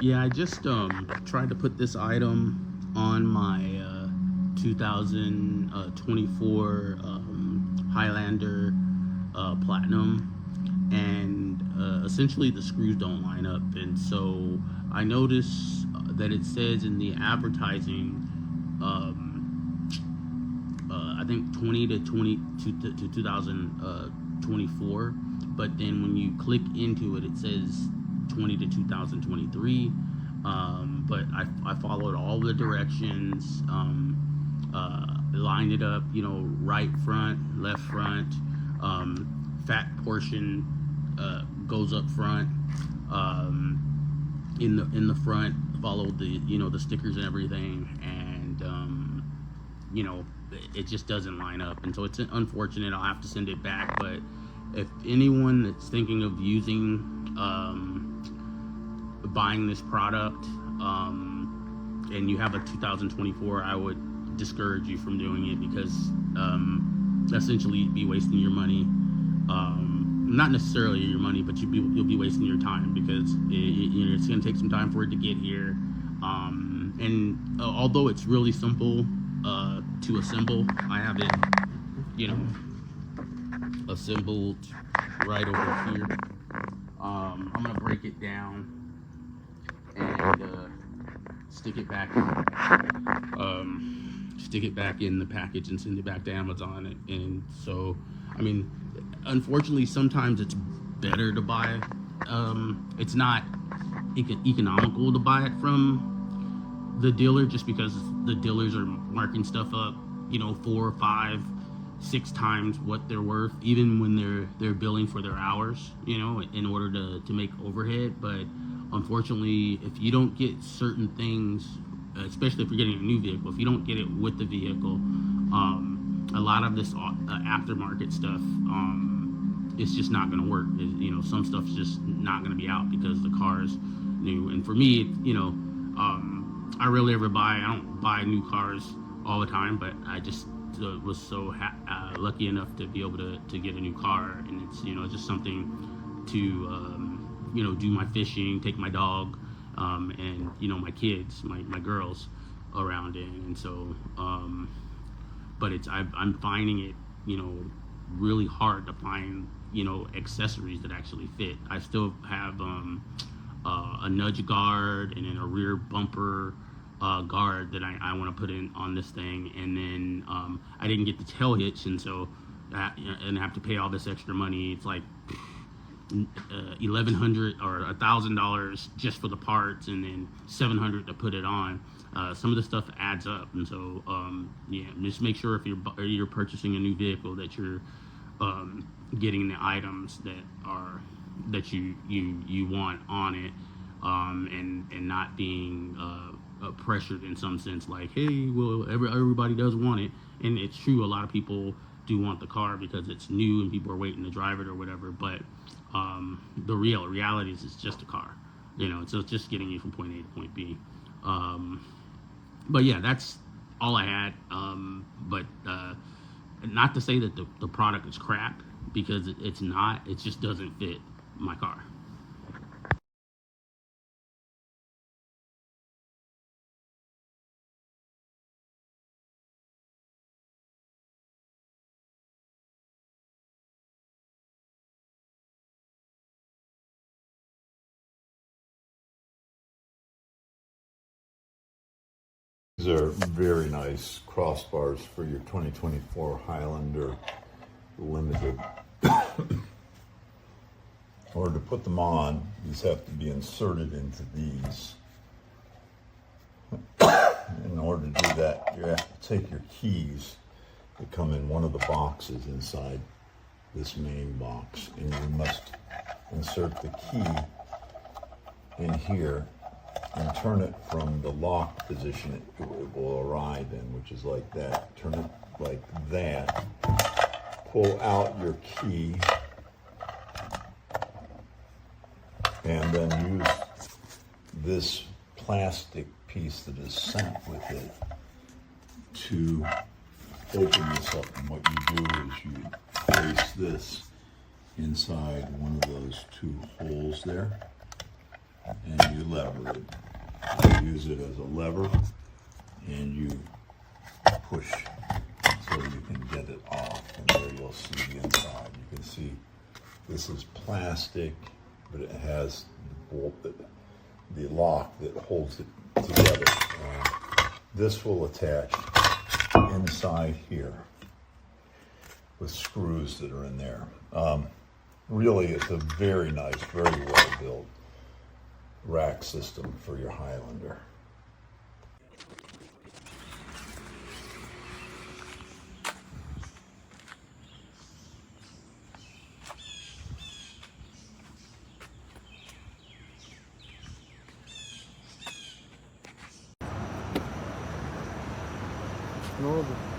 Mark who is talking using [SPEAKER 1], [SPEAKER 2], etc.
[SPEAKER 1] Yeah, I just tried to put this item on my 2024 Highlander Platinum, and essentially the screws don't line up, and so I noticed that it says in the advertising, I think 20 to 2024, but then when you click into it, it says 20 to 2023. But I followed all the directions, lined it up, right front, left front, fat portion goes up front, in the front, followed the stickers and everything, and it just doesn't line up, and so it's unfortunate. I'll have to send it back. But if anyone that's thinking of using buying this product, and you have a 2024, I would discourage you from doing it, because essentially you'd be wasting your money. Not necessarily your money, but you'll be wasting your time, because it's going to take some time for it to get here. And although it's really simple to assemble, I have it, assembled right over here. I'm going to break it down and stick it back in the package and send it back to Amazon. And so, I mean, unfortunately, sometimes it's better to buy. It's not economical to buy it from the dealer, just because the dealers are marking stuff up, 4, 5, 6 times what they're worth, even when they're billing for their hours, in order to make overhead. But unfortunately, if you don't get certain things, especially if you're getting a new vehicle, if you don't get it with the vehicle, a lot of this aftermarket stuff, it's just not going to work. Some stuff's just not going to be out because the car's new. And for me, I rarely ever I don't buy new cars all the time, but I just was so lucky enough to be able to get a new car. And it's, just something to, do my fishing, take my dog, and, my kids, my girls around in. And so, but I'm finding it, really hard to find, accessories that actually fit. I still have a nudge guard and then a rear bumper guard that I want to put in on this thing, and then I didn't get the tail hitch, and so I have to pay all this extra money. It's like $1,100 or $1,000 just for the parts, and then $700 to put it on. Some of the stuff adds up, and so just make sure if you're purchasing a new vehicle that you're getting the items that you want on it, and not being pressured in some sense, like, hey, well, everybody does want it. And it's true, a lot of people do want the car because it's new and people are waiting to drive it or whatever, but the reality is it's just a car. It's just getting you from point A to point B. But yeah, that's all I had. But not to say that the product is crap, because it's not. It just doesn't fit my car.
[SPEAKER 2] These are very nice crossbars for your 2024 Highlander Limited. In order to put them on, these have to be inserted into these. In order to do that, you have to take your keys that come in one of the boxes inside this main box, and you must insert the key in here and turn it from the lock position it will arrive in, which is like that. Turn it like that. Pull out your key, and then use this plastic piece that is sent with it to open this up. And what you do is you place this inside one of those 2 holes there, and you lever it. You use it as a lever, and you push so you can get it off, and there you'll see the inside. You can see this is plastic, but it has the bolt, the lock that holds it together. This will attach inside here with screws that are in there. Really, it's a very nice, very well built rack system for your Highlander.
[SPEAKER 3] Ne oldu?